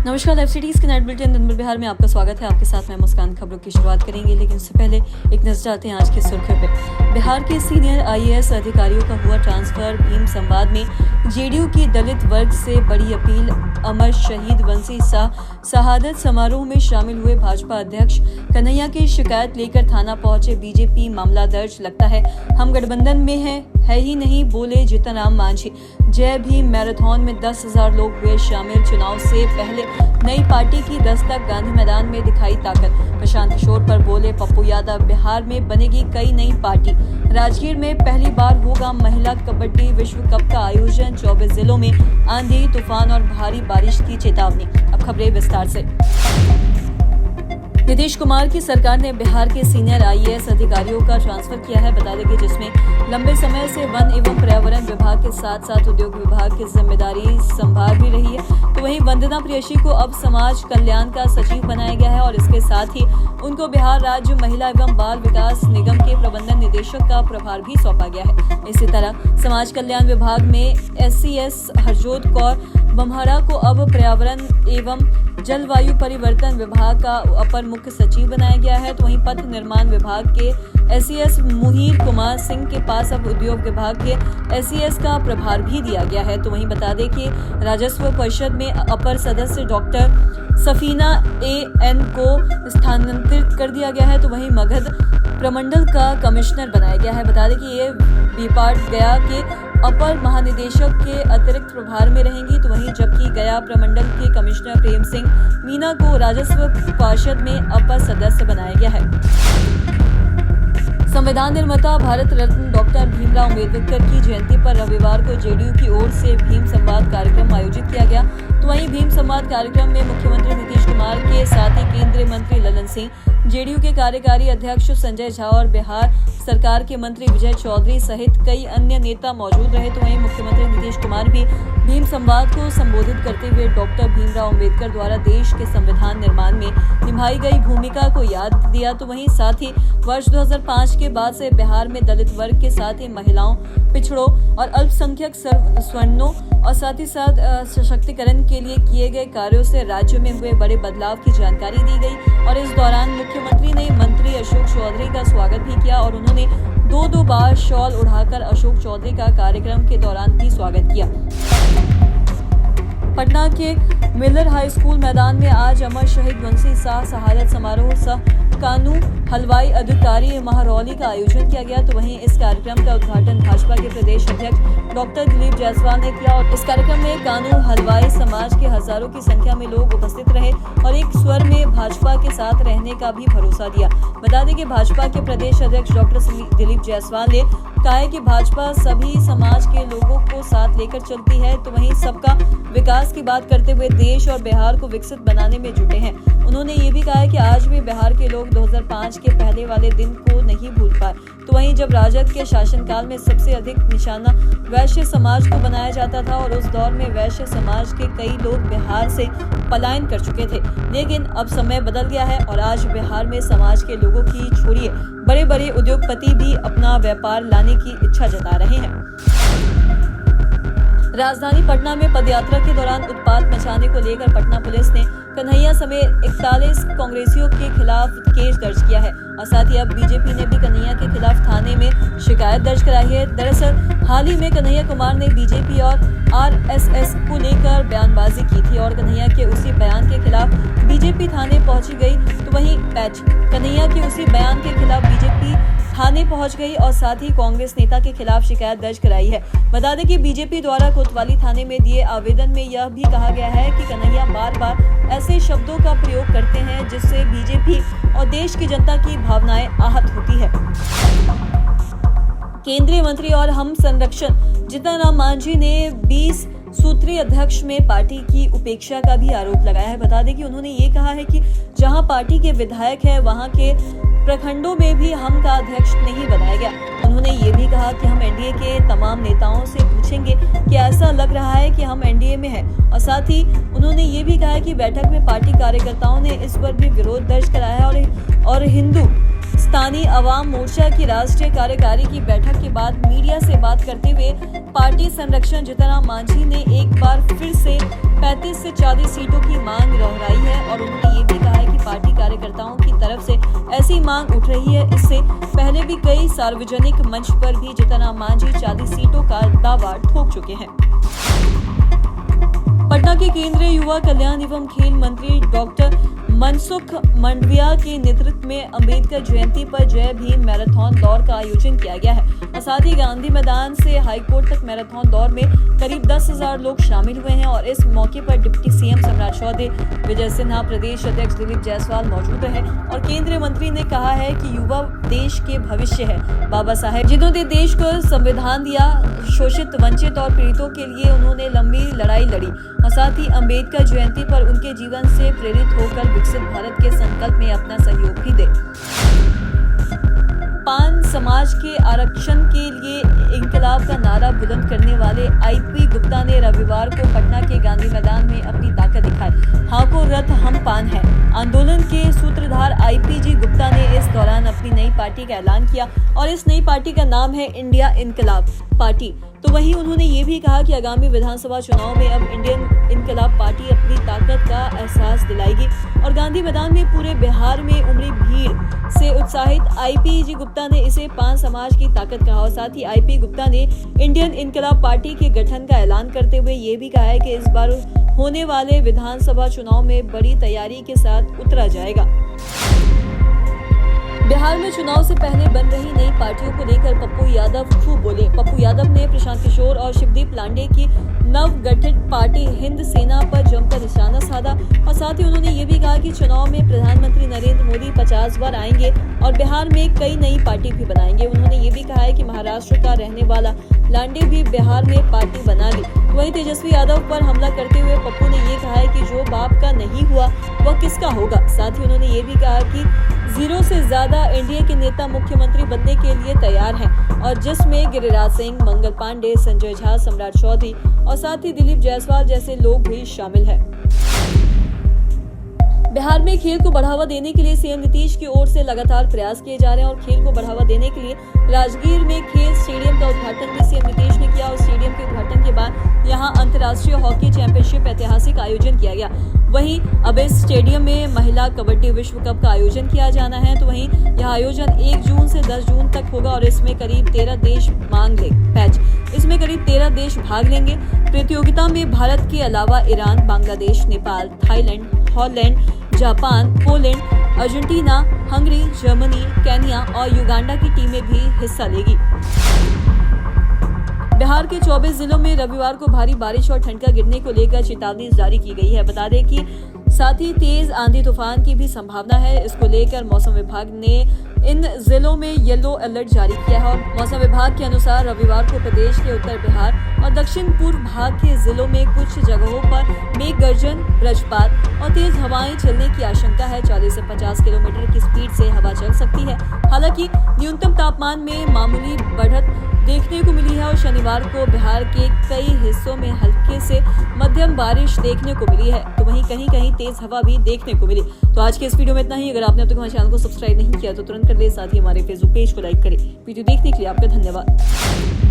नमस्कार, live cities के night bulletin दिन भर बिहार में आपका स्वागत है। आपके साथ मैं मुस्कान। खबरों की शुरुआत करेंगे, लेकिन उससे पहले एक नजर डालते हैं आज की सुर्खियों पे। बिहार के सीनियर आईएएस अधिकारियों का हुआ ट्रांसफर। भीम संवाद में जेडीयू की दलित वर्ग से बड़ी अपील। अमर शहीद बंसी शाह शहादत समारोह में शामिल हुए भाजपा अध्यक्ष। कन्हैया की शिकायत लेकर थाना पहुंचे बीजेपी, मामला दर्ज। लगता है हम गठबंधन में है ही नहीं, बोले जीतन राम मांझी। जय भीम मैराथन में 10,000 लोग हुए शामिल। चुनाव से पहले नई पार्टी की दस्तक, गांधी मैदान में दिखाई ताकत। प्रशांत किशोर पर बोले पप्पू यादव, बिहार में बनेगी कई नई पार्टी। राजगीर में पहली बार होगा महिला कबड्डी विश्व कप का आयोजन। 24 जिलों में आंधी तूफान और भारी बारिश की चेतावनी। अब खबरें विस्तार से। नीतीश कुमार की सरकार ने बिहार के सीनियर आईएएस अधिकारियों का ट्रांसफर किया है। बता दें कि जिसमें लंबे समय से वन एवं पर्यावरण विभाग के साथ साथ उद्योग विभाग की जिम्मेदारी संभाल भी रही है। तो वहीं वंदना प्रियशी को अब समाज कल्याण का सचिव बनाया गया है और इसके साथ ही उनको बिहार राज्य महिला एवं बाल विकास निगम के प्रबंधन निदेशक का प्रभार भी सौंपा गया है। इसी तरह समाज कल्याण विभाग में SCS हरजोत कौर बम्हारा को अब पर्यावरण एवं जलवायु परिवर्तन विभाग का अपर मुख्य सचिव बनाया गया है। तो वहीं पथ निर्माण विभाग के SCS मुहीर कुमार सिंह के पास अब उद्योग विभाग के SCS का प्रभार भी दिया गया है। तो वहीं बता दें कि राजस्व परिषद में अपर सदस्य डॉक्टर सफीना AN को स्थानांतरित कर दिया गया है। तो वहीं मगध प्रमंडल का कमिश्नर बनाया गया है। बता दें कि ये बीपाट गया के अपर महानिदेशक के अतिरिक्त प्रभार में रहेंगी। तो वहीं जबकि गया प्रमंडल के कमिश्नर प्रेम सिंह मीना को राजस्व पार्षद में अपर सदस्य बनाया गया है। संविधान निर्माता भारत रत्न डॉक्टर भीमराव अम्बेडकर की जयंती पर रविवार को जेडीयू की ओर से भीम संवाद कार्यक्रम आयोजित किया गया। तो वहीं भीम संवाद कार्यक्रम में मुख्यमंत्री नीतीश कुमार के साथ ही केंद्रीय मंत्री ललन सिंह, जेडीयू के कार्यकारी अध्यक्ष संजय झा और बिहार सरकार के मंत्री विजय चौधरी सहित कई अन्य नेता मौजूद रहे। तो वहीं मुख्यमंत्री नीतीश कुमार भी भीम संवाद को संबोधित करते हुए डॉक्टर भीमराव अम्बेडकर द्वारा देश के संविधान निर्माण में निभाई गई भूमिका को याद दिया। तो वहीं साथ ही वर्ष 2005 के बाद से बिहार में दलित वर्ग के साथ ही महिलाओं, पिछड़ों और अल्पसंख्यक स्वर्णों और साथ ही साथ सशक्तिकरण के लिए किए गए कार्यों से राज्य में हुए बड़े बदलाव की जानकारी दी गई। और इस दौरान मुख्यमंत्री ने मंत्री अशोक चौधरी का स्वागत भी किया और उन्होंने दो बार शॉल उड़ाकर अशोक चौधरी का कार्यक्रम के दौरान भी स्वागत किया। पटना के मिलर हाई स्कूल मैदान में आज अमर शहीद बंसी शाह शहादत समारोह सह कानू हलवाई अधिकारी महारौली का आयोजन किया गया। तो वहीं इस कार्यक्रम का उद्घाटन भाजपा के प्रदेश अध्यक्ष डॉक्टर दिलीप जायसवाल ने किया और इस कार्यक्रम में कानू हलवाई समाज के हजारों की संख्या में लोग उपस्थित रहे और एक स्वर में भाजपा के साथ रहने का भी भरोसा दिया। बता दें कि भाजपा के प्रदेश अध्यक्ष डॉक्टर दिलीप जायसवाल ने कहा है कि भाजपा सभी समाज के लोगों को साथ लेकर चलती है। तो वहीं सबका विकास की बात करते हुए देश और बिहार को विकसित बनाने में जुटे हैं। उन्होंने ये भी कहा है कि आज भी बिहार के लोग 2005 के पहले वाले दिन को नहीं भूल पाए। तो वहीं जब राजद के शासनकाल में सबसे अधिक निशाना वैश्य समाज को बनाया जाता था और उस दौर में वैश्य समाज के कई लोग बिहार से पलायन कर चुके थे, लेकिन अब समय बदल गया है और आज बिहार में समाज के लोगों की छोड़िए बड़े बड़े उद्योगपति भी अपना व्यापार लाने की इच्छा जता रहे हैं। राजधानी पटना में पदयात्रा के दौरान उत्पात मचाने को लेकर पटना पुलिस ने कन्हैया समेत 41 कांग्रेसियों के खिलाफ केस दर्ज किया है और साथ ही अब बीजेपी ने भी कन्हैया के खिलाफ थाने में शिकायत दर्ज कराई है। दरअसल हाल ही में कन्हैया कुमार ने बीजेपी और RSS को लेकर बयानबाजी की थी और कन्हैया के उसी बयान के खिलाफ बीजेपी थाने पहुंची गई। तो वहीं कन्हैया के उसी बयान के खिलाफ बीजेपी थाने पहुंच गई और साथ ही कांग्रेस नेता के खिलाफ शिकायत दर्ज कराई है। बता दें कि बीजेपी द्वारा कोतवाली थाने में दिए आवेदन में यह भी कहा गया है कि कन्हैया बार बार ऐसे शब्दों का प्रयोग करते हैं जिससे बीजेपी और देश की जनता की भावनाएं आहत होती है। केंद्रीय मंत्री और हम संरक्षण जीतन राम मांझी ने 20 सूत्रीय अध्यक्ष में पार्टी की उपेक्षा का भी आरोप लगाया है। बता दें कि उन्होंने ये कहा है कि जहां पार्टी के विधायक है वहां के प्रखंडों में भी हम का अध्यक्ष नहीं बनाया गया। उन्होंने ये भी कहा कि हम एनडीए के तमाम नेताओं से पूछेंगे कि ऐसा लग रहा है कि हम एनडीए में हैं और साथ ही उन्होंने ये भी कहा कि बैठक में पार्टी कार्यकर्ताओं ने इस पर भी विरोध दर्ज कराया और हिंदू स्थानीय अवाम मोर्चा की राष्ट्रीय कार्यकारी की बैठक के बाद मीडिया से बात करते हुए पार्टी संरक्षण जीतनराम मांझी ने एक बार फिर से 35 से 40 सीटों की मांग दोहराई है और उन्होंने ये भी कहा है कि पार्टी कार्यकर्ताओं की तरफ से ऐसी मांग उठ रही है। इससे पहले भी कई सार्वजनिक मंच पर भी जीतनराम मांझी 40 सीटों का दावा ठोक चुके हैं। पटना के केंद्रीय युवा कल्याण एवं खेल मंत्री डॉक्टर मनसुख मंडाविया के नेतृत्व में अंबेडकर जयंती पर जय भीम मैराथन दौड़ का आयोजन किया गया है और साथ ही गांधी मैदान से हाईकोर्ट तक मैराथन दौड़ में करीब 10,000 लोग शामिल हुए हैं और इस मौके पर डिप्टी सीएम सम्राट चौधरी, विजय सिन्हा, प्रदेश अध्यक्ष दिलीप जायसवाल मौजूद रहे और केंद्रीय मंत्री ने कहा है कि युवा देश के भविष्य है। बाबा साहेब जिन्होंने देश को संविधान दिया, शोषित, वंचित और पीड़ितों के लिए उन्होंने लंबी लड़ाई लड़ी और साथ ही अंबेडकर जयंती पर उनके जीवन से प्रेरित होकर विकसित भारत के संकल्प में अपना सहयोग भी दे। पान समाज के आरक्षण के लिए इंकलाब का नारा बुलंद करने वाले आईपी गुप्ता ने रविवार को पटना के गांधी मैदान में अपनी ताकत दिखाई। हाको रथ हम पान है आंदोलन के सूत्रधार आईपीजी गुप्ता ने इस दौरान अपनी नई पार्टी का ऐलान किया और इस नई पार्टी का नाम है इंडिया इनकलाब पार्टी। तो वहीं उन्होंने ये भी कहा कि आगामी विधानसभा चुनाव में अब इंडियन इनकलाब पार्टी अपनी ताकत का एहसास दिलाएगी और गांधी मैदान में पूरे बिहार में उमड़ी भीड़ से उत्साहित आईपीजी गुप्ता ने इसे पान समाज की ताकत कहा और साथ ही आईपी गुप्ता ने इंडियन इनकलाब पार्टी के गठन का ऐलान करते हुए ये भी कहा है कि इस बार होने वाले विधानसभा चुनाव में बड़ी तैयारी के साथ उतरा जाएगा। बिहार में चुनाव से पहले बन रही नई पार्टियों को लेकर पप्पू यादव खूब बोले। पप्पू यादव ने प्रशांत किशोर और शिवदीप लांडे की नवगठित पार्टी हिंद सेना पर जमकर निशाना साधा और साथ ही उन्होंने ये भी कहा कि चुनाव में प्रधानमंत्री नरेंद्र मोदी 50 बार आएंगे और बिहार में कई नई पार्टी भी बनाएंगे। उन्होंने ये भी कहा है कि महाराष्ट्र का रहने वाला लांडे भी बिहार में पार्टी बना ली। वहीं तेजस्वी यादव पर हमला करते हुए पप्पू ने ये कहा है कि जो बाप का नहीं हुआ वह किसका होगा। साथ ही उन्होंने ये भी कहा कि 0 से ज्यादा एनडीए के नेता मुख्यमंत्री बनने के लिए तैयार हैं और जिसमें गिरिराज सिंह, मंगल पांडे, संजय झा, सम्राट चौधरी और साथ ही दिलीप जायसवाल जैसे लोग भी शामिल हैं। बिहार में खेल को बढ़ावा देने के लिए सीएम नीतीश की ओर से लगातार प्रयास किए जा रहे हैं और खेल को बढ़ावा देने के लिए राजगीर में खेल स्टेडियम का उद्घाटन भी सीएम नीतीश ने किया और स्टेडियम के उद्घाटन के बाद यहां अंतर्राष्ट्रीय हॉकी चैंपियनशिप ऐतिहासिक आयोजन किया गया। वहीं अब इस स्टेडियम में महिला कबड्डी विश्व कप का आयोजन किया जाना है। तो वहीं यह आयोजन 1 जून से 10 जून तक होगा और इसमें करीब 13 देश इसमें करीब 13 देश भाग लेंगे। प्रतियोगिता में भारत के अलावा Iran, Bangladesh, Nepal, Thailand, Holland, Japan, Poland, Argentina, Hungary, Germany, Kenya और युगांडा की टीमें भी हिस्सा लेगी। बिहार के 24 जिलों में रविवार को भारी बारिश और ठंड का गिरने को लेकर चेतावनी जारी की गई है। बता दें कि साथ ही तेज आंधी तूफान की भी संभावना है। इसको लेकर मौसम विभाग ने इन जिलों में येलो अलर्ट जारी किया है और मौसम विभाग के अनुसार रविवार को प्रदेश के उत्तर बिहार और दक्षिण पूर्व भाग के जिलों में कुछ जगहों पर मेघ गर्जन, वज्रपात और तेज हवाएं चलने की आशंका है। 40 से 50 किलोमीटर की स्पीड से हवा चल सकती है। हालांकि न्यूनतम तापमान में मामूली बढ़त देखने को मिली है और शनिवार को बिहार के कई हिस्सों में हल्के से मध्यम बारिश देखने को मिली है। तो वहीं कहीं कहीं तेज हवा भी देखने को मिली। तो आज के इस वीडियो में इतना ही। अगर आपने अब तक हमारे चैनल को सब्सक्राइब नहीं किया तो तुरंत कर ले, साथ ही हमारे फेसबुक पेज को लाइक करें। वीडियो देखने के लिए आपका धन्यवाद।